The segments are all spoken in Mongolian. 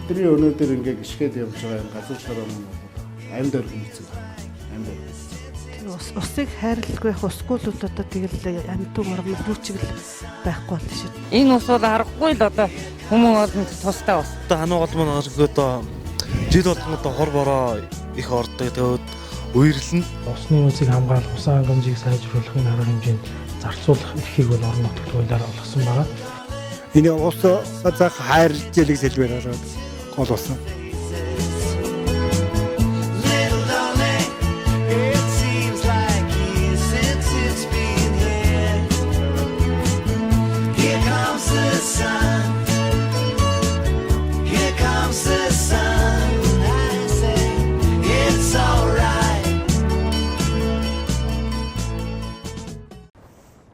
Бидний өнөөдөр ингээ гიშгээд явж байгаа энэ газар шороо нь амьд организм. Амьд организм. Усыг хайрлахгүй байх усгүй л одоо тэгэл амьд мормол рүүчгэл байхгүй болно шүү. Энэ ус бол аргагүй л одоо хүмүүс олонд тустай ус. Одоо хануугал маань одоо жил болгон одоо хор бороо их ордог. Тэгээд үерлэн усны нөөцийг хамгаалах, усан хангамжийг сайжруулахын арга хэмжээнд зарцуулах эрхийг бол орон нутгийн хуулиар олгосон байна. Энэ ус заах хайрлж ялэг сэлбэр ороод гол ус.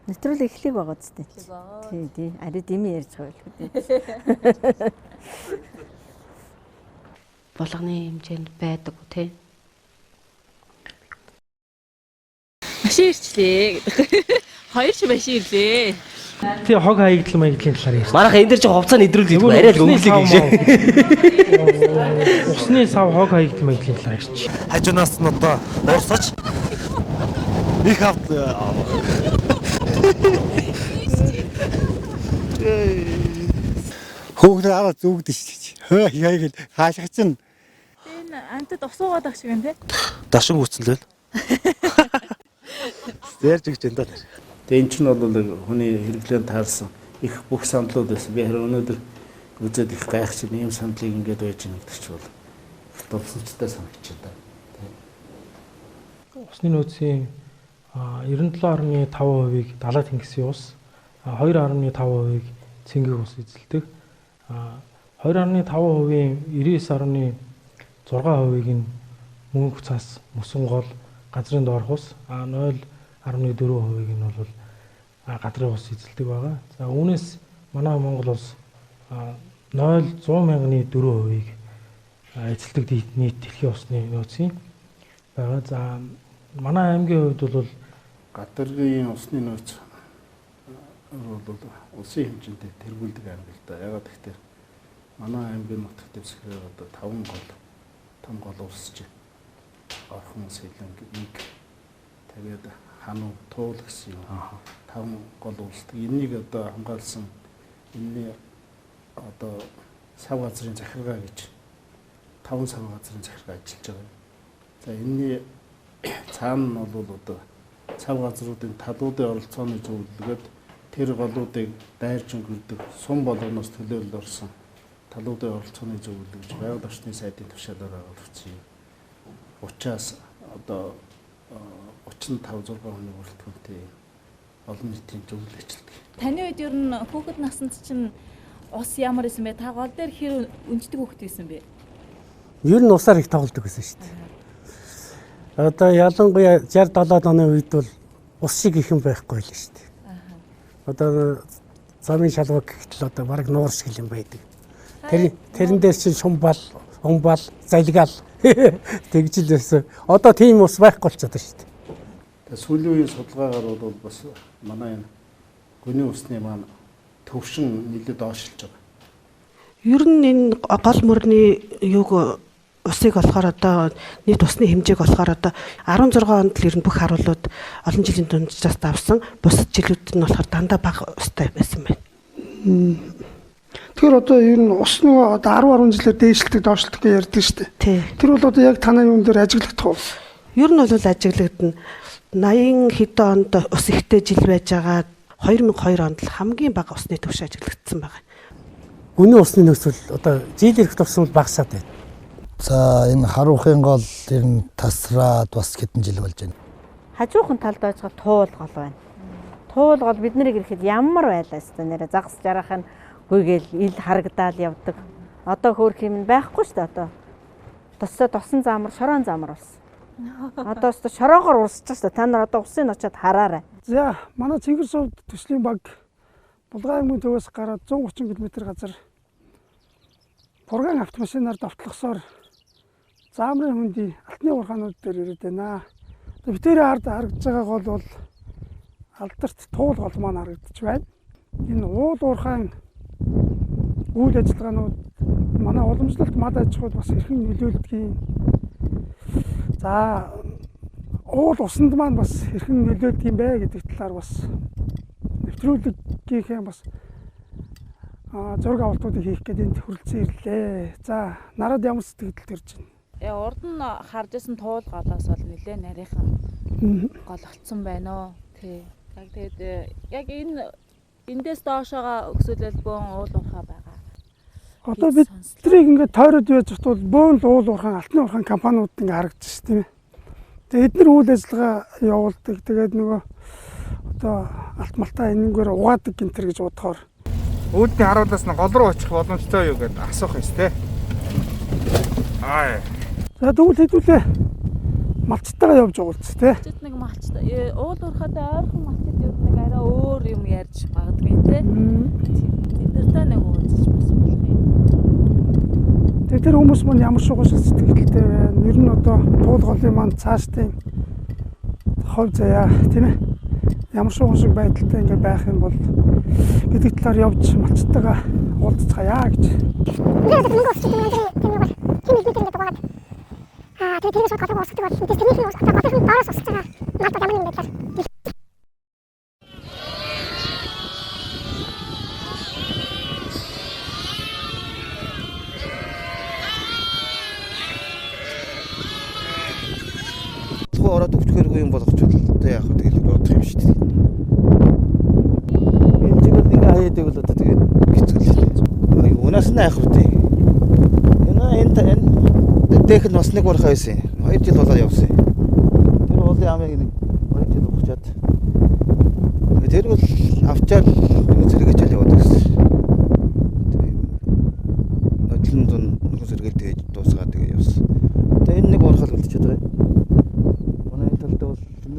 Нэвтрүүлэг эхлэх байгаа зү. Тий. Ари дими ярьж байгаа л. Болгоны хэмжээнд байдаг тий. Машин ирчлээ. Хоёр шиг машин ирлээ. Тэгээ хог хаягдл маягийн талаар ярьсан. Манайха энэ дэр чинь хувцааны нэвтрүүлэг хийх арай л өнгөлөг гэж. Усны сав хог хаягдл маягийн талаар ярьчих. хажуунаас нь одоо уурсаж их авт Хөөгд аваад зүгдэж шүү. Хөө яг л хаашаа чинь. Энэ антад усуугаад ах шиг юм те. дашин гүцэлээ. Зээрж өгч энэ даа. Тэгээ эн чинь бол хүний хэрэглээнд таарсан их бүх сандлууд байсан. Би харин өнөөдөр үзээд их гайхаж ийм сандлыг ингээд байж байгаа гэдэг чинь бол дурсамжтай санагдчихэ даа. Усны нөөцийн 97.5%-ийг далайд тэнгисийн ус, 2.5%-ийг цэнгэг ус эзэлдэг. 2.5%-ийн 99.6%-ийг нь мөнгө цаас, мөсөн гол, газрын доорх ус, 0.4%-ийг нь бол газрын ус эзэлдэг байгаа. За үүнээс манай Монгол улс 0.100,000-4%-ийг эзэлдэг нийт дэлхийн усны нөөцийн байгаа. За манай аймгийн хувьд бол Гадаргын усны нөөц бол улсын хэмжээнд тэргүүлдэг аймаг л да. Ягаад гэвэл манай аймгийн нутаг дэвсгэр одоо 5 том гол улсч орхон сэлэнг нэг тэгээд хануу туул гэсэн юм. 5 гол улсдаг. Энийг одоо хамгаалсан энэний одоо сав газрын захиргаа гэж 5 сав газрын захиргаа ажиллаж байгаа. За энэний цаана нь бол одоо цав газруудын талуудын оролцооны зөвлөгөөд тэр голуудыг дайрж өнгөрдөг сум болгоноос төлөөлөл орсон талуудын оролцооны зөвлөлт гэж байгаль орчны сайдын тушаалаар авалцсан. Учаас одоо 35-6 хүний бүрэлдэхүүнтэй олон нийтийн зөвлөл ажилтдаг. Таны үед ер нь хүүхэд наснд чинь ус ямар исэн бэ? Та гол дээр хэр өнждөг хүүхэд исэн бэ? Ер нь усаар их тоглодог гэсэн шүү дээ. Одоо ялангуяа 60-70 оны үед бол ус шиг их юм байхгүй л шүү дээ. Одоо замын шалгуур гэхтэл одоо бараг нуур шиг юм байдаг. Тэрэн дээр чинь шумбал, умбал, залгаал тэгж л байсан. Одоо тийм ус байхгүй болчиход шүү дээ. Тэгээ сүүлийн үеийн судалгаагаар бол бас манай энэ гүний усны маань төвшин нэлээд доошлж байгаа. Ер нь энэ гол мөрний юуг усыг болохоор одоо нийт усны хэмжээг болохоор одоо 16 онд л ер нь бүх харуулууд олон жилийн дунджаас давсан. Бусад жилүүд нь болохоор дандаа бага устай байсан байна. Тэгэхээр одоо ер нь ус нөгөө одоо 10 жилээр дээшлдэг, доошлдог гэж ярьдаг шүү дээ. Тэр бол одоо яг танай юун дээр ажиглагдах уу? Ер нь бол ажиглагдана. 80 хэдэн онд ус ихтэй жил байж байгаа 2002 онд л хамгийн бага усны түвш ажиглагдсан байна. Гүний усны нөөц бол одоо жил ирэх тусам багасаад байна. За энэ харуухын гол ер нь тасраад бас хэдэн жил болж байна. Хажуухан талд байж байгаа туул гол байна. Туул гол бид нарыг ирэхэд ямар байлаа хэвээр нэрэ загас жарах нь гүйгээл ил харагдаал явдаг. Одоо хөөх юм байхгүй шүү дээ одоо. Тосоо тосон заамар, шороон заамар болсон. Одоо өстө шороогоор урсчих шүү дээ. Та нар одоо усын очиод хараарай. За манай Цэнгэр сувд төслийн баг Булган аймгийн төвөөс гараад 130 км газар Пурган автомашинаар довтлохсоор заамрын хүндий алтны уурхаанууд дээр ирээд байна. Битэрийн ард харагдж байгаа гол бол алдарт туул гол маань харагдаж байна. Энэ уул уурхаан үйл ажиллагаанууд манай уламжлалт мад аж ахуйд бас хэрхэн нөлөөлдгийг. За уул усанд маань бас хэрхэн нөлөөлдөг юм бэ гэдэг талаар бас нэвтрүүлгийнхээ бас зураг авалтуудыг хийх гэдэг энд хүрэлцэн ирлээ. За нараад ямар сэтгэл төрж байна? Урд нь харж исэн туул голоос бол нэлээ нарийнхан голгцсон байна уу? Тий. Яг тэгээд яг эндээс доошоогоо өксөлөл бөөн уул уурхай байгаа. Одоо бид тэрийг ингээд тойроод байж хат бол бөөн л уул уурхай, алтны уурхай компаниуд ингээд харагдаж шүү тийм ээ. Тэгээд эдгээр үйл ажиллагаа явуулдаг. Тэгээд нөгөө одоо алт малтаа энэнгээр угаадаг гинтэр гэж бодохоор үүдний харуулаас нь гол руу очих боломжтой юу гэдээ асуух юм тест. Аа. За тэгвэл хэдүүлээ малчтайгаа явж байгаа үст те. Малчт нэг малчтай уул уурхайтай ойрхон малчт юу нэг арай өөр юм ярьж магадгүй те. Тэдэртэй нэг уулзч бас болох юм. Тэгээд тэр хүмүүс маань ямар шугаш сэтгэлтэй байна. Ер нь одоо туул голын маань цаашдын хов заяа тийм ээ. Ямар шугаш байдалтай ингээ байх юм бол гэдэг талаар явж малчтайгаа уулзцгаая гэж. тэрнээс гадаг уусдаг бол тэрнээс одоо гадагын доороос усаж байгаа надад ямар юм бэ гэхээр ороод өвчгөргүй юм болгочвол одоо яах вэ гэж бодох юм шүү дээ. Энэ чигээр ингээ хаяадаг бол одоо тэгээ хэцүү л дээ. Унаас нь яах вэ? Энэ дэх нь бас нэг урхаа байсан. 2 жил болоод явсан. Тэр уулын амыг нэг 2 жил ухчаад. Тэр бол авчаад зэрэгчэл яваад гэсэн. Нодлон зун нөхөс зэрэгэл тэгэж дуусгаад тэгээ явсан. Тэгээ энэ нэг урхаа л үлдчихэж байгаа.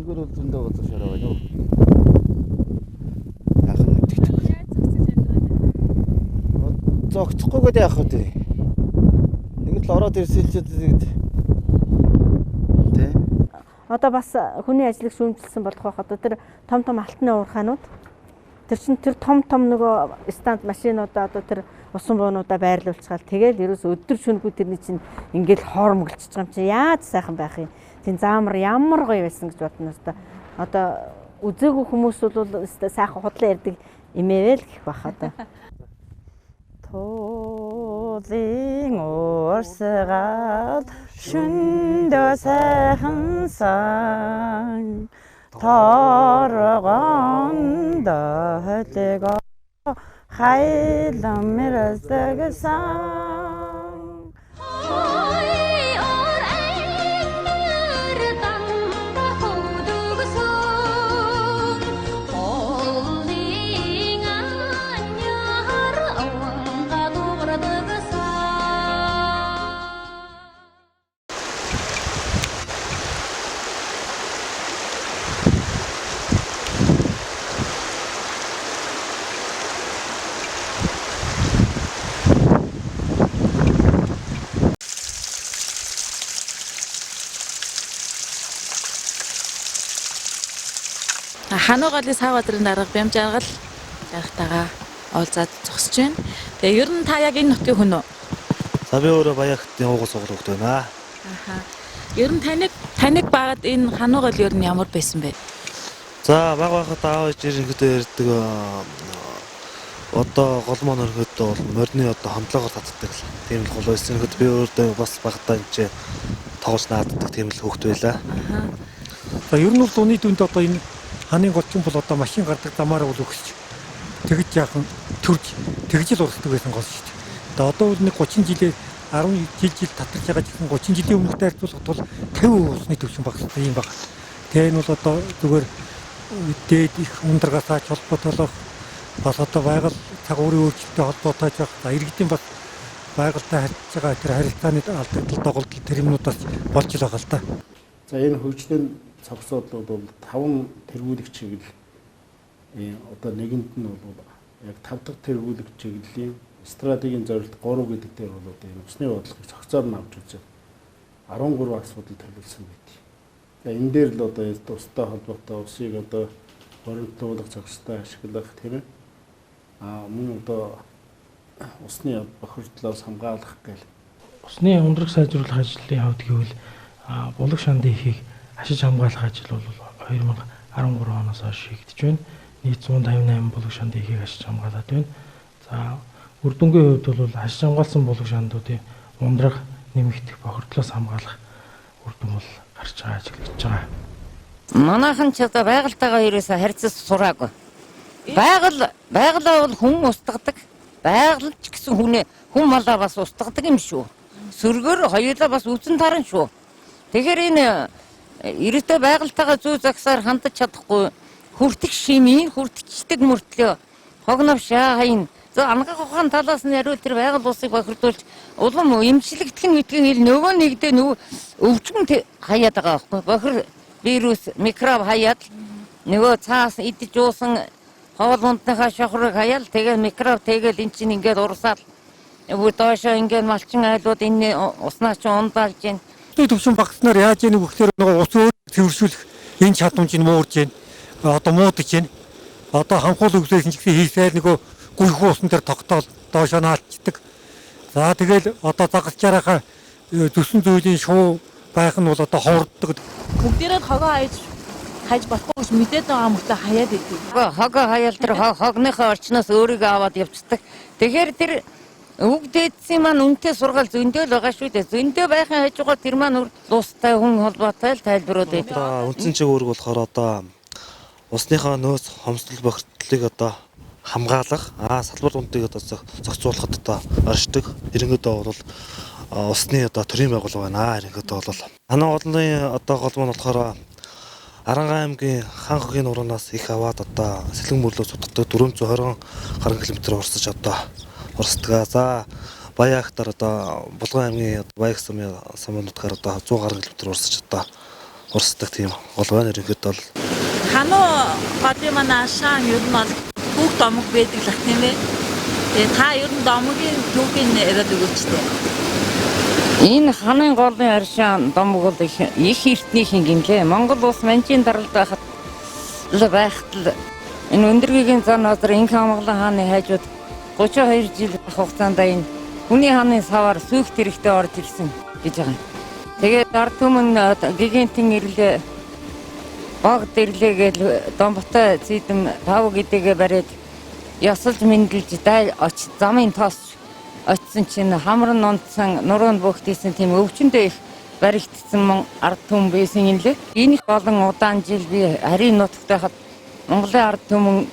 Нэгэр бол зөндөө гоцоо шараа байна уу? Яах нь тэгт. Зогцохгүйгээд яах вэ? Нэг л ороод ирсэн ч тэгээд тэ. Одоо бас хүний ажлыг шүүмжилсэн болох байх. Одоо тэр том алтны уурхаанууд тэр чин тэр том нөгөө станд машинуудаа одоо тэр усан буунуудаа байрлуулчихвал тэгэл ерөөс өдөр шөнөгүй тэрний чинь ингээл хоормглчих юм чи яаж сайхан байх юм. Тийм заамар ямар гоё байсан гэж бодно өстой. Одоо үзээгүй хүмүүс бол сайхан худлаа ярьдаг имээвэл гэх бах одоо. Туулын уурсгаад шүндөө сайхан сан торгонд хөлөг хайлам мэрсэгсэн Хануугалын сав адрын дарга бямж аргал жаргатайгаа уулзаад зогсож байна. Тэгээ ер нь та яг энэ нутгийн хүн үү? За би өөрөө Баяхтын уугуул сугал хөгд байна. Аха. Ер нь таныг багад энэ хануугал ер нь ямар байсан бэ? За баг байхад аав ээж ирэхдээ ярьдаг одоо гол маань өрхөд бол морины одоо хандлагаар татдаг л тийм л гол байсан. Тэгэхэд би өөрөө бас багтаа энэ тоглож нааддаг тийм л хөгд байлаа. Аха. За ер нь бол үний дүнд одоо энэ ханы голчин бол одоо машин гардаг замаараа бол өгсөж тэгж яахан төрж тэгж л урсдаг байсан гол шүү дээ. Тэгээ одоо бол нэг 30 жилээр 10 жил татарч байгаа гэсэн 30 жилийн өмнөхтэй харьцуулахад бол 50% усны төвшин багассан юм байна. Тэгээ энэ бол одоо зүгээр дээд их ундрагасаа холбоотойгоо бас одоо байгаль цагуурын өөрчлөлттэй холбоотой байх. За иргэдийн бас байгальтай харьцаж байгаа тэр харилцааны алдагдал доголдол тэр юмнуудаас болж л байгаа л да. За энэ хөгжлийн цогцоодлууд бол 5 тэргүүлэг чиглэл одоо нэгэнд нь бол яг 5 дахь тэргүүлэг чиглэлийн стратегийн зорилт 3 гэдэг дээр бол одоо энэ усны бодлогыг цогцоор нь авч үзээд 13 асуудал төлөвлөсөн байт. За энэ дээр л одоо тустай холбоотой усыг одоо хоригдлуулах цогцтой ашиглах тийм ээ. Мөн одоо усны бохирдлоос хамгаалах гэл. Усны ундраг сайжруулах ажлын хувьд гэвэл булаг шанд ихийг ашиж хамгаалах ажил бол 2013 оноос хойш хийгдэж байна. Нийт 158 булаг шанд ихийг ашиж хамгаалаад байна. За үр дүнгийн хувьд бол ашиж хамгаалсан булаг шандуудын ундраг нэмэгдэх бохирдлоос хамгаалах үр дүн бол гарч байгаа ажиглаж байгаа. Манайхан ч одоо байгальтайгаа ерөөсө харьцаж сураагүй. Байгалаа бол хүн устгадаг. Байгаль ч гэсэн хүн малаа бас устгадаг юм шүү. Сөргөөр хоёулаа бас үзэн таран шүү. Тэгэхээр энэ ерөөдөө байгальтайгаа зүй загсаар хандаж чадахгүй хүртэх шимийн хүртчихдэг мөртлөө хогновшаа хайн. За анхаг ухаан талаас нь яривал тэр байгаль усыг бохирдуулж улам эмчилэгдэх мэдгийн хэл нөгөө нэгдээ өвчмөн хаяад байгаа байхгүй. Бохир вирус микроб хаяад нөгөө цаас идэж уусан хоол ундныхаа шохрыг хаяал тэгээд микроб тэгээд эн чинь ингээд урсаал доошоо ингээд малчин айлууд энэ уснаа ч ундаалж гин. Төвшин багтснаар яаж яах вэ гэхээр нөгөө ус өөр цэвэршүүлэх энэ чадамж нь муурж гин. Одоо муудаж гин. Одоо хамхуул өгсөн ч гэсэн хийсэл нөгөө гүйх усан дээр тогтоол доошоо наалцдаг. За тэгэл одоо загасчаараа төсөн зүйлийн шуу байх нь бол одоо хорддог. Бүгдээрээ хогоо хайж болохгүй гэж мэдээд байгаа мөртөө хаяад идэв. Хогоо хаяал тэр хогныхоо орчноос өөрийгөө аваад явцдаг. Тэгэхээр тэр өвгдээдсэн маань үнтэй сургаал зөндөө л байгаа шүү дээ. Зөндөө байхын хажуугаар тэр маань лустай хүн холбоотой л тайлбарууд байдаг. Үндсэн чиг үүрэг болохоор одоо усныхаа нөөц хомсдол бохирдлыг одоо хамгаалах, салбар дундыг одоо зохицуулахад одоо оршдог. Ерөнхийдөө бол усны одоо төрийн байгууллага байна. Ерөнхийдөө бол манай олонний одоо голбоо нь болохоор Арангаа аймгийн Хан хогийн нуранаас их аваад одоо Сэлэн мөрлөө судалдаг 420 гаруй километр урсаж одоо урсдаг. За Баяагтар одоо Булган аймгийн Баяг самуунуудгаар одоо 100 гаруй километр урсаж одоо урсдаг тийм гол байна. Ерөнхийдөө бол Хануу гадны манай шаан ер нь бол бүх домог байдаг л тийм ээ. Тэгээ та ер нь домогийн түүхийг яриад өгөөч тээ. Энэ ханын голын аршаан домог бол их эртнийхэн гинлээ. Монгол улс манжийн даралд байхад энэ өндөргийн зан газар инх амгалан хааны хайжууд 32 жил хугацаанд энэ хүний хааны саваар сүйх тэрэгтэй орж ирсэн гэж байгаа. Тэгээд ард түмэн гигантын ирлээ баг дэрлээгээл домботой цэдэм тав гэдэгээ бариад ясалж мэндэлж замын тоос очсон чинь хамран нунтсан нуруунд бөхтийсэн тийм өвчнөд их баригдсан ард түмэн байсан юм лээ. Энэ их олон удаан жил би харийн нутагт байхад Монголын ард түмэн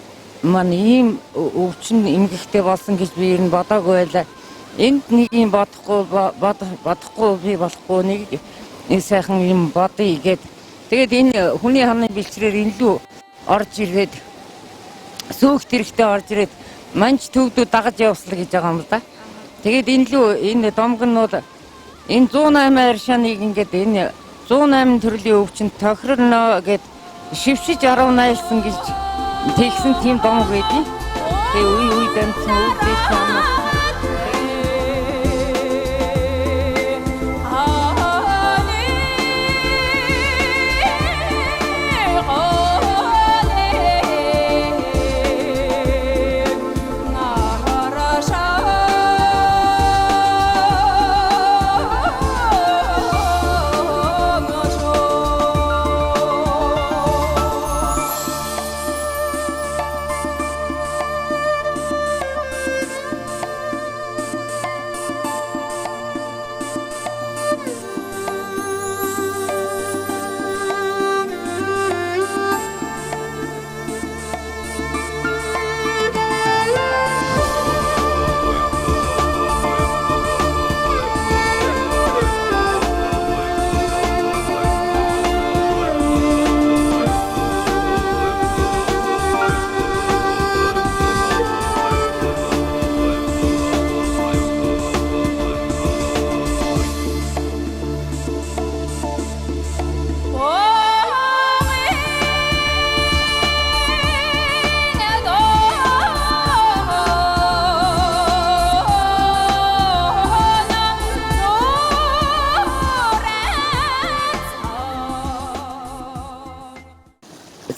маань ийм өвчин эмгэгтэй болсон гэж би ер нь бодоогүй байлаа. Энд нэг юм бодохгүй би болохгүй нэг сайхан юм бодъё гэд. Тэгээд энэ хүний хааны бэлчрээр илүү орж ирээд сүйх тэрэгтэй орж ирээд манч төвдөө дагаж явуулсан гэж байгаа юм л да. Тэгээд энэ домог нь бол энэ 108 аршааныг ингээд энэ 108 төрлийн өвчнөд тохирно гэд шившиж 10 найлсан гэж тэгсэн тийм домог байдیں۔ Тэгээ үе дамжсан өвдөж байна.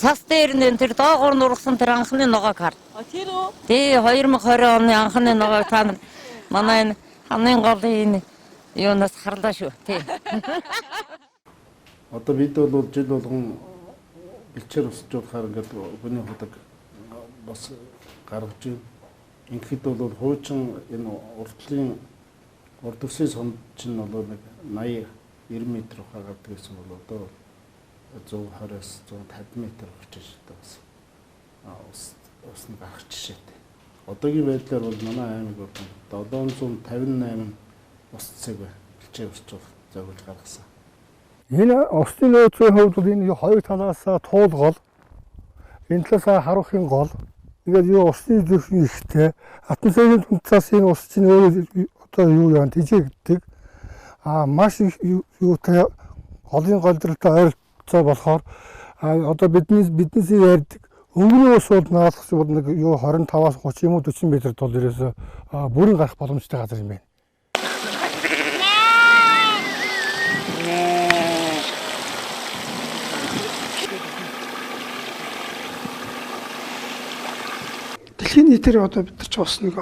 цас дээр нь тэр доогоор нургасан тэр анхны ногоог хар. Тэр үү? Тий 2020 оны анхны ногоог та нар манай энэ хамгийн гол энэ юунаас харлаа шүү. Тий. Одоо бид бол жил болгон бэлчээр өсчүүлэхээр ингээд хүний худаг бас гаргаж байна. Ингээд бол хуучин энэ урд төслийн сонд чинь бол нэг 80 90 м хаагаад гэсэн бол одоо 120-аас 150 м очиж байгаа бас усны гарах жишээтэй. Одоогийн байдлаар бол манай аймаг бол 758 ус цэг бэлчээр өсчүүлэх зорилж гаргасан. Энэ усны нөөцийн хувьд бол энэ хоёр талаас туулгол, энэ талаас харухын гол. Тэгээд юу усны зүрхэн ихтэй атмосферын түнцээс энэ ус чинь өөрөө одоо юу яан тижээгдэг. Маш их юутай голын голдролтой ойролцоо болохоор одоо биднээс ярьдаг өнгөрийн ус бол наалах бол нэг юу 25-аас 30 юм уу 40 м тул ерөөсө бүрийн гарах боломжтой газар юм байна. Дэлхийн нийтээр одоо бид нар ч бас нэг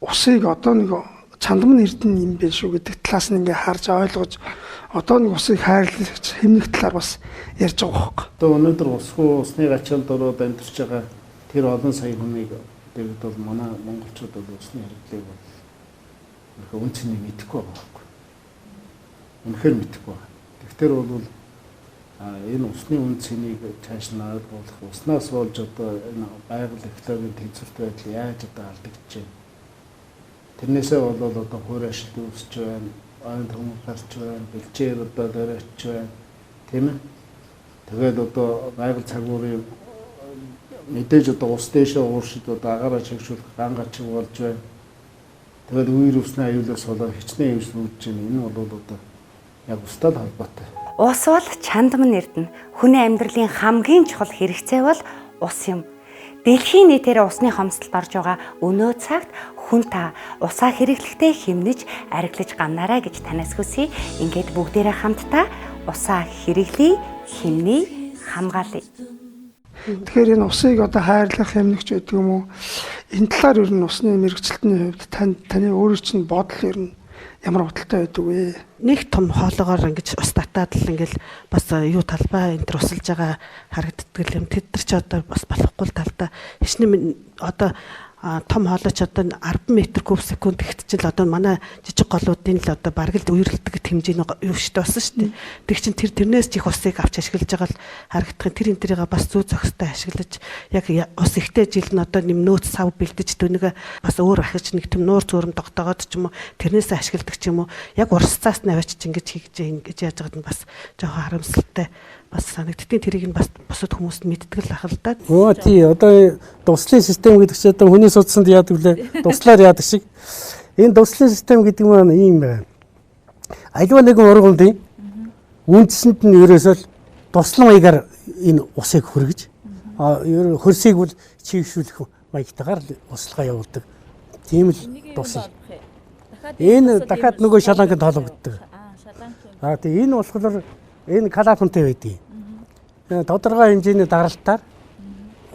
усыг одоо нэг чандам эрдэнэ юм биш шүү гэдэг талаас нь ингээ харж ойлгож одоо нэг усыг хайрлагч хэмнэх талаар бас ярьж байгаа байхгүй. Одоо өнөөдөр усны ачаалд ороод амьдарч байгаа тэр олон сая хүнийг тэгээд бол манай монголчууд бол усны хэрэглээг бол үн цэнийг мэдэхгүй байгаа байхгүй. Үнэхээр мэдэхгүй байна. Тэгэхээр бол энэ усны үн цэнийг цааш нь ойлгох, уснаас болж одоо энэ байгаль экологийн тэнцвэрт байдал яаж одоо алдагдж байна. Тэрнээсээ бол одоо хуурай ашиг үүсэж байна, ойн төмөр гарч байна, бэлчээр одоо дөрөж байна. Тийм ээ. Тэгээд одоо байгаль цагуурын мэдээж одоо ус дэшээ ууршид одоо агаараа чигшүүлэх гангаачиг болж байна. Тэгээд үер усны аюулаас болоод хичнээн хэмжил үүсэж байна. Энэ бол одоо яг устай холбоотой. Ус бол чандам нэрдэн хүний амьдралын хамгийн чухал хэрэгцээ бол ус юм. Дэлхийн нийтээр усны хомсдолд орж байгаа өнөө цагт хүн та усаа хэрэглэхдээ хэмнэж ариглаж гамнаарай гэж танаас хүсье. Ингээд бүгдээрээ хамтдаа усаа хэрэглэе, хэмнэе, хамгаалъя. Тэгэхээр энэ усыг одоо хайрлах хэмнэгч гэдэг юм уу? Энэ талаар ер нь усны мэрэгчлэлтний хувьд таны өөрийн чинь бодол ер нь ямар бодолтой байдаг вэ? Нэг том хоолоогоор ингэж ус татаад л ингээл бас юу талбай энэ төр усалж байгаа харагддаг юм. Тэд нар ч одоо бас болохгүй талдаа хичнээн одоо том хоолойч одоо 10 м/с гэхдээ одоо манай жижиг голуудын л одоо бараг л үерэлдэг хэмжээний юу штэ болсон штэ. Тэг чин тэрнээс ч их усыг авч ашиглаж байгаа л харагдах. Тэр энэ тэрийг бас зүү зохистой ашиглаж яг ус ихтэй жил нь одоо нэм нөөц сав бэлдэж түүнийг бас өөр ахиж нэг төм нуур зөөрөм тогтоогоод ч юм уу тэрнээс ашигладаг ч юм уу яг урсцаас нь авчиж ингэж хийж яаж байгаад нь бас жоохон харамсалтай бас санагдтыг тэрийг нь бас бусад хүмүүст мэддэг л ах л да. Өө тий одоо дуслын систем гэдэг чинь одоо хүний судсанд яадаг лээ. Дуслаар яадаг шиг. Энэ дуслын систем гэдэг маань ийм байна. Аливаа нэгэн ургамлын үндэсэнд нь ерөөсөө туслан маягаар энэ усыг хөргөж хөрсийг бол чийгшүүлэх маягтайгаар услага явуулдаг. Тийм л тусал. Энэ дахиад нөгөө шаланганд холбогддог. Тэгээ энэ болохоор энэ калафонтэй байдгийг. Тодорхой хэмжээний даралтаар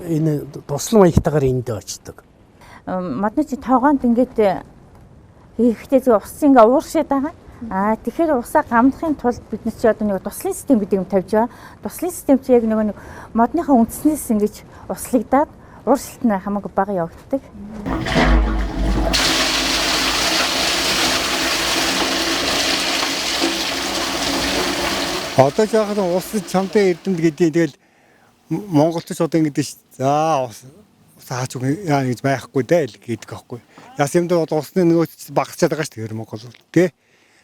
энэ туслан маягтайгаар энд очдог. Модны чи тоогоонд ингээд ихтэй зөв ус ингээ ууршаад байгаа. Тэгэхээр усаа гамлахын тулд бид нар чи одоо нэг туслын систем гэдэг юм тавьж байгаа. Туслын систем чи яг нэг модныхаа үндснээс ингэж услагдаад ууршилт нь хамаагүй бага явагддаг. Одоо жаахан ус чамтай эрдэмт гэдэг тэгэл монголч одоо ингэдэж за ус хаач яа гэж байхгүй дээ л гэдэг аахгүй. Яс юм дээр усны нөөц багасчаад байгаа шүү дээ Монгол бол тий.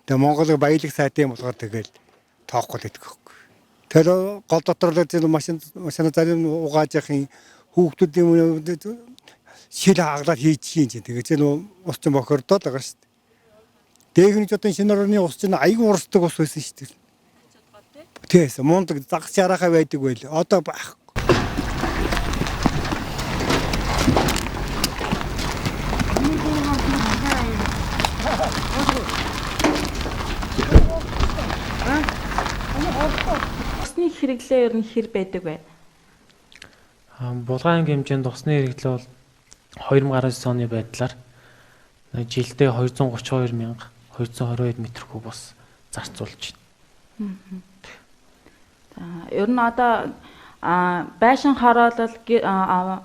Тэгээ Монголын баялаг сайтай болохоор тэгэл тоохгүй л гэдэг аахгүй. Тэр гол дотор л зөв машин зарим угааж яхин хүүхдүүд юм шил хаглаад хийчихин чинь тэгээ зөв ус чинь бохирдоод байгаа шүү дээ. Дээгнэж одоо шинэ орны ус чинь аягүй урсдаг ус байсан шүү дээ. Тийс мундаг загас ярахаа байдаг байл. Одоо байхгүй. Усны хэрэглээ ер нь хэр байдаг вэ? Булган аймгийн хэмжээнд усны хэрэглээ бол 2019 оны байдлаар жилдээ 232,222 м3 бас зарцуулж байна. Ер нь одоо байшин хороолол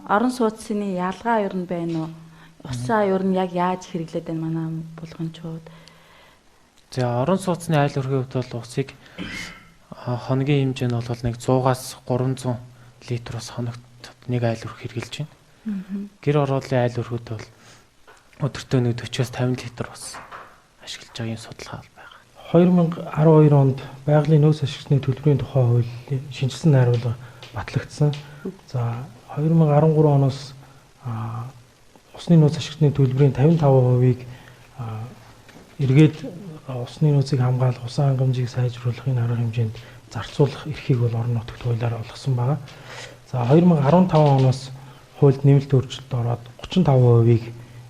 орон сууцны ялгаа ер нь байна уу? Усаа ер нь яг яаж хэрэглээд байна манай булганчууд? За орон сууцны айл өрхийн хувьд бол усыг хоногийн хэмжээ нь бол нэг 100-аас 300 литр ус хоногт нэг айл өрх хэрэгжилж байна. Гэр ороолын айл өрхөд бол өдөртөө нэг 40-аас 50 литр ус ашиглаж байгаа юм судалгаа байна. 2012 онд байгалийн нөөц ашигласны төлбөрийн тухай хууль шинжилсэн найруулга батлагдсан. За 2013 оноос усны нөөц ашигласны төлбөрийн 55%-ийг эргээд усны нөөцийг хамгаалах, усан хангамжийг сайжруулахын арга хэмжээнд зарцуулах эрхийг бол орон нутагт хуулиар олгосон байна. За 2015 оноос хуульд нэмэлт өөрчлөлт ороод 35%-ийг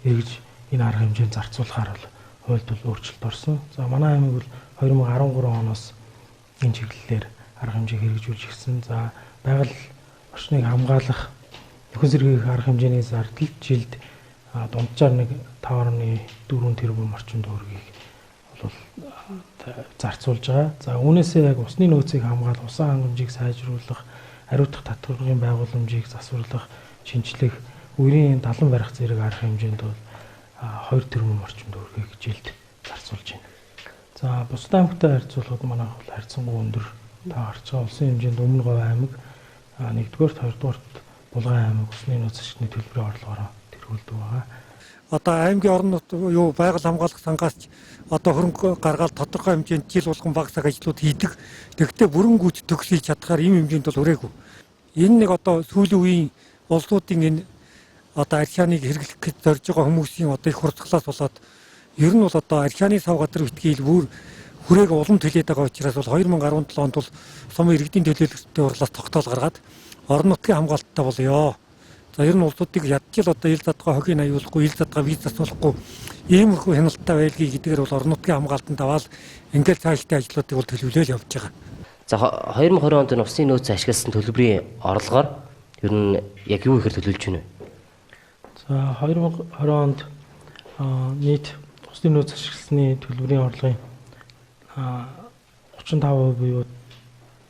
эргэж энэ арга хэмжээнд зарцуулахаар бол хуульд бол өөрчлөлт орсон. За манай аймаг бол 2013 оноос энэ чиглэлээр арга хэмжээг хэрэгжүүлж ирсэн. За байгаль орчныг хамгаалах нөхөн сэргийлэх арга хэмжээний зардал жилд дунджаар нэг 5.4 тэрбум орчим төгрөгийг бол зарцуулж байгаа. За үүнээсээ яг усны нөөцийг хамгаалах, усан хангамжийг сайжруулах, хариуцах татварын байгууламжийг засварлах, шинжлэх, үерийн талан барих зэрэг арга хэмжээнд бол 2 тэрбум орчим төгрөгийг жилд зарцуулж байна. За бусад аймагтай харьцуулахад манай бол харьцангуй өндөр та харж байгаа улсын хэмжээнд Өмнө Говь аймаг 1-р, 2-р Булган аймаг усны нөөц ашигласны төлбөрийн орлогоор тэргүүлдэг байгаа. Одоо аймгийн орон нутаг юу байгаль хамгаалах сангаас одоо хөрөнгө гаргаад тодорхой хэмжээнд жил болгон багсаг ажлууд хийдэг. Тэгвэл бүрэн гүйцэд төгсөж чадхаар ийм хэмжээнд бол хүрээгүй. Энэ нэг одоо сүүлийн үеийн улсуудын энэ одоо архианыг хэрэглэх гэж зорж байгаа хүмүүсийн одоо их хурцглаас болоод ер нь бол одоо архианы сав газар битгийл бүр хүрээг улам төлөөд байгаа учраас бол 2017 онд бол сумын иргэдийн төлөөлөлтөд урлаас тогтоол гаргаад орон нутгийн хамгаалттай болёо. За ер нь улсуудыг ядчил одоо ил задгаа хогийн аюулгүй, ил задгаа виз засуулахгүй иймэрхүү хяналттай байлгийг гэдгээр бол орон нутгийн хамгаалтанд аваад ингээл цаашдын ажлуудыг бол төлөвлөөл явж байгаа. За 2020 онд энэ усны нөөц ашигласан төлбөрийн орлогоор ер нь яг юу ихээр төлөвлөж байна вэ? За 2020 онд нийт усны нөөц ашигласны төлбөрийн орлогын 35% буюу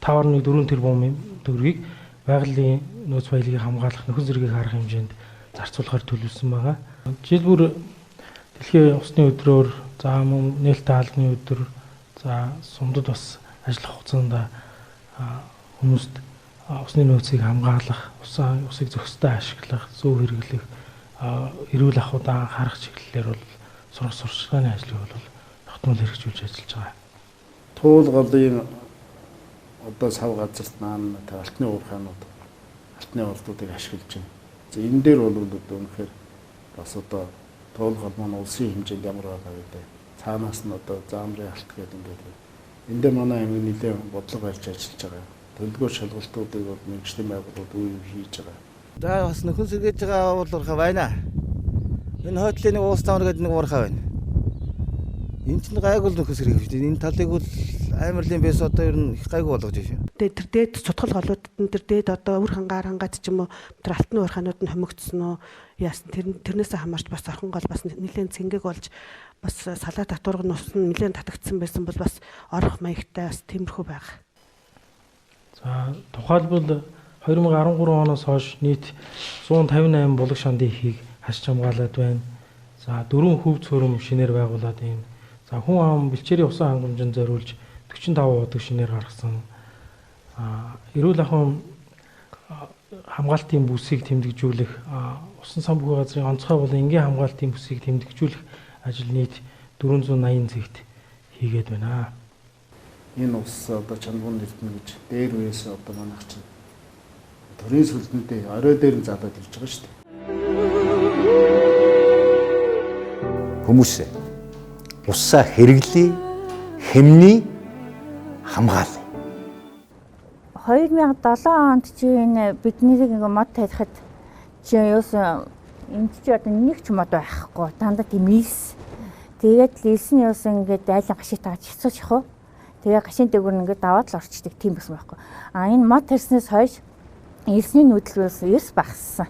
5.4 тэрбум төгрөгийг байгалийн нөөц баялагийг хамгаалах нөхөн зэргийг харах хэмжээнд зарцуулахаар төлөвлөсөн байгаа. Жил бүр дэлхийн усны өдрөөр, за мөн нээлттэй хаалганы өдөр, за сумдад бас ажиллах хугацаанд хүмүүст усны нөөцийг хамгаалах, усыг зохистой ашиглах, зөв хэрэглэх, эрүүл ахуйн анхаарах чиглэлээр бол сургалтын ажлыг бол тогтмол хэрэгжүүлж ажиллаж байгаа. Туулгалын одоо сав газарт наан алтны уурхаанууд алтны олдуудыг ашиглаж байна. За энэ дээр бол үнэхээр бас одоо туулгал маань улсын хэмжээнд ямар байгаа гэдэг. Цаанаас нь одоо заамрын алт гэдэг ингээд энэ дээр манай аймаг нэлээд бодлого барьж ажиллаж байгаа. Төлөвлөгөө шалгалтуудыг бол мэргэжлийн байгууллагууд үе хийж байгаа. За бас нөхөн сэргээж байгаа уурхай байна. Энэ хойдлын нэг уус тавар гэдэг нэг уурхай байна. Энэ чинь гайгүй нөхөн сэргээж. Энэ талыг бол аймарлын бэс одоо ер нь их гайгүй болгож байна. Тэр дээд цутгал голуудад тэр дээд одоо үр хангаар хангаад ч юм уу тэр алтны уурхаанууд нь хомигдсон уу? Яасан тэрнээс хамаарч бас орхон гол бас нэлээд цэнгэг болж бас салаа татварга нь усан нэлээд татагдсан байсан бол бас орох маягтай бас тиймэрхүү байгаа. За тухайлбал 2013 оноос хойш нийт 158 булаг шандын ихийг хашиж хамгаалаад байна. За 4 хөв цөөрөм шинээр байгуулад байна. За хүн ам бэлчээрийн усан хангамжинд зориулж 45 удаг шинээр гаргасан. Эрүүл ахуйн хамгаалтын бүсийг тэмдэглэж усан санхүү газрын онцгой болон энгийн хамгаалтын бүсийг тэмдэглэж ажил нийт 480 цэгт хийгээд байна. Энэ ус одоо чанбун нэртэн гэж дээр үеэс одоо манайх чинь төрийн сүлдэндээ орой дээр нь залаад ирж байгаа шүү дээ. Хүмүүс усаа хэрэглэе, хэмнээ, хамгаалъя. 2007 онд чи энэ биднийг мод тарихад чи юусэн энд чи одоо нэг ч мод байхгүй дандаа тийм ийс. Тэгээд лилс нь юусэн ингээд айлан гашиг таач хэцүүч хөө. Тэгээ гашийн дээгүүр ингээд даваад л орчдөг тийм байсан байхгүй. А энэ мод тарснаас хойш Эрсний нүүдэл бас эрс багассан.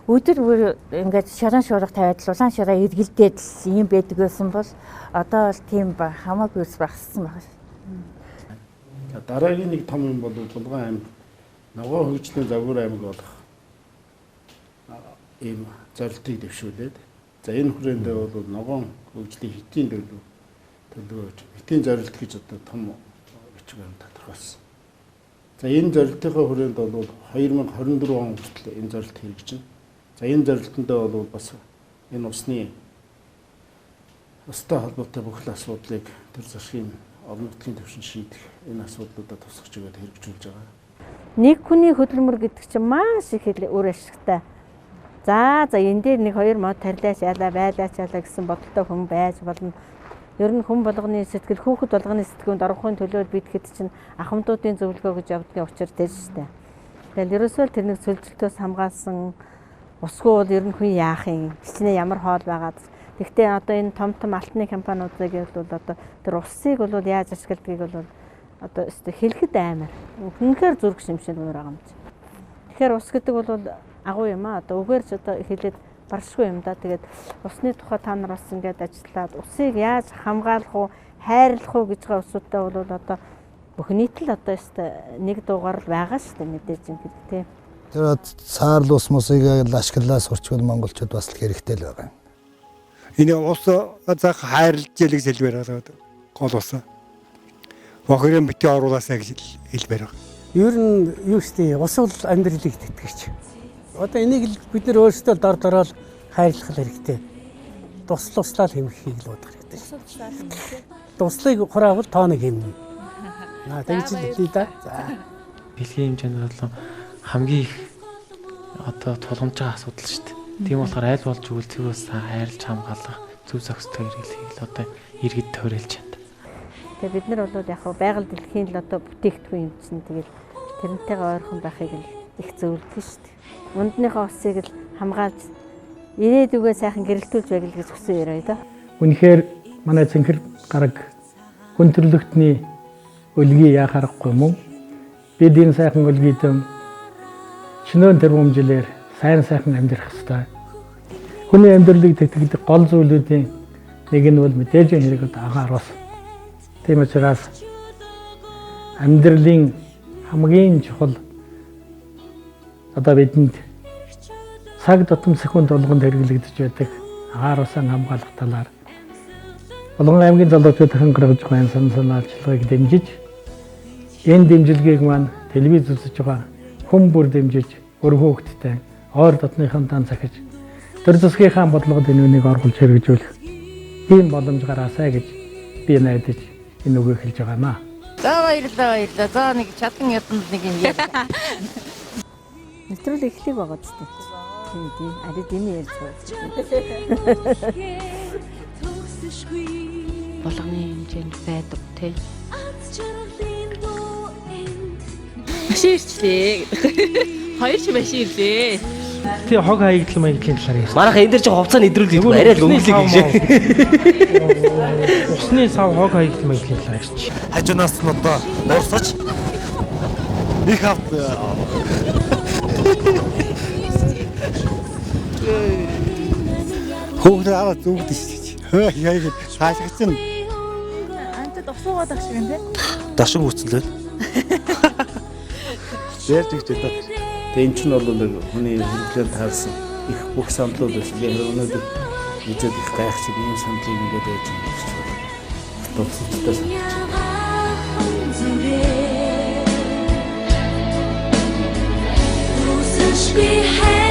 Өдөр бүр ингээд шаран шуурга тавиад улаан шараа эргэлдээд л юм байдаг байсан бол одоо бол тийм хамаагүй эрс багассан байна. Дараагийн нэг том юм бол Булган аймаг ногоо хөгжлийн загвар аймаг болох ийм зорилтыг дэвшүүлээд за энэ хүрээндээ бол ногоон хөгжлийн хэтийн төлөвлөгөөж хэтийн зорилт гэж одоо том бичгээр тодорхойлсон. За энэ зорилтынхаа хүрээнд бол 2024 он хүртэл энэ зорилт хэрэгжинэ. За энэ зорилтондоо бол бас энэ усны устай холбоотой бүх асуудлыг төр засгийн олон нутгийн түвшинд шийдэх энэ асуудлуудад тусгаж өгөөд хэрэгжүүлж байгаа. Нэг хүний хөдөлмөр гэдэг чинь маш их үр ашигтай. За энэ дээр нэг хоёр мод тарилаач ялаа байлаач ялаа гэсэн бодолтой хүн байж болно. Ер нь хүн болгоны сэтгэл хүүхэд болгоны сэтгэлд орохын төлөө бид хэд чинь ахмадуудын зөвлөгөө гэж явдгийн учир тэр шүү дээ. Тэгэл ерөөсөө тэр нэг цөлжилтөөс хамгаалсан усгүй бол ер нь хүн яах юм? Хичнээн ямар хоол байгаад. Гэхдээ одоо энэ том алтны компаниудыг бол одоо тэр усыг бол яаж ашигладгийг бол одоо хэлэхэд аймаар. Үнэхээр зүрх шимшил өөр байгаа юм чи. Тэгэхээр ус гэдэг бол агуу юм аа. Одоо үгээр ч одоо хэлээд баршгүй юм да. Тэгээд усны тухай та нар бас ингээд ажиллаад усыг яаж хамгаалах уу, хайрлах уу гэж байгаа усуудтай бол одоо бүх нийтлэл одоо нэг дугаар л байгаа шүү дээ мэдээж ингээд тийм. Тэр цаарл ус мусыг ашиглаа сурчвал монголчууд бас л хэрэгтэй л байгаа. Энэ ус заах хайрлж ялэг хэлбэр байгаа гол ус. Бохирын бити оруулаасаа гэж хэлбэр байгаа. Ер нь юу гэжтэй ус бол амьдралыг тэтгэж. Одоо энийг л бид нэр өөрсдөө дор дороо хайрлах хэрэгтэй. Туслалаа хэмжихийг л бодох хэрэгтэй. Туслыг хураавал тооныг хэмнэ. Тэгж л хэлээ да. За. Дэлхийн хэмжээнд бол хамгийн их одоо тулгамж байгаа асуудал шүү дээ. Тийм болохоор аль болж өгөл зүгээс хайрлж хамгаалах зөв зохистой хэрэглэхийг л одоо иргэд тойролж байна. Тэгээ бид нар бол яг байгаль дэлхийн л одоо бүтээгдэхүүн юм чинь тэгэл тэрнтэйгээ ойрхон байхыг л их зөвлөдөг шүү дээ. Ундныхаа усыг л хамгаалж ирээдүгөө сайхан гэрэлтүүлж байг л гэж хүсэн яриа да. Үнэхээр манай цэнхэр гараг хүн төрлөختний өлгий яхаарахгүй юм уу? Бид энэ сайхан өлгийд шинээр тэрбумжилээр сайхан амьдрах хэрэгтэй. Хүний амьдралыг тэтгэдэг гол зүйлүүдийн нэг нь бол мэдээж хэрэг агаар ус. Тийм учраас амьдралын хамгийн чухал одоо бидэнд цаг тутам секунд болгонд хэрэглэгдэж байдаг агаар усан хамгаалах талаар Булган аймгийн залуучуудын гаргаж байгаа санаачлалыг дэмжиж энэ дэмжлэгийг маань телевиз үзэж байгаа хүн бүр дэмжиж өр хөөгдтэй ойр дотныхан дан захиж төр засгийнхаа бодлогод энэ үнийг оруулж хэрэгжүүлэх ийм боломж гараасай гэж би найдаж энэ үгийг хэлж байгаамаа. За баярлалаа. За нэг чадан яданд нэг юм яа. Нэвтрүүл эхлэх байгаа ч тийм. Арид юм ярьж байгаа. Болгоны хэмжээнд байдаг тий. Машин ирчлээ. Хоёр ч машин ирлээ. Тэгээ хог хаягдлын маягийн талаар ярьсан. Манайха энэ дэр чинь хувцас нэдрүүлдэг арай л өнгөлөг гэж. Усны сав хог хаягдлын маягийн талаар ярьчих. Хажуунаас нь одоо уурсаж их авт Хөөгнөр аваад зүгдэж шүү. Хөө яа хаашгицэн. Антад усуугаад ах шиг нэ. Дашиг үүцлээ. Ярьж гэж одоо энэ ч нь бол хүний хэрэглээр таарсан их бүх сандлууд байсан. Тэгэхээр өнөөдөр үзээд их гайхчих юм сандлыг ингээд байж байгаа гэж байна. Төвсөлттэй санагдаж байна.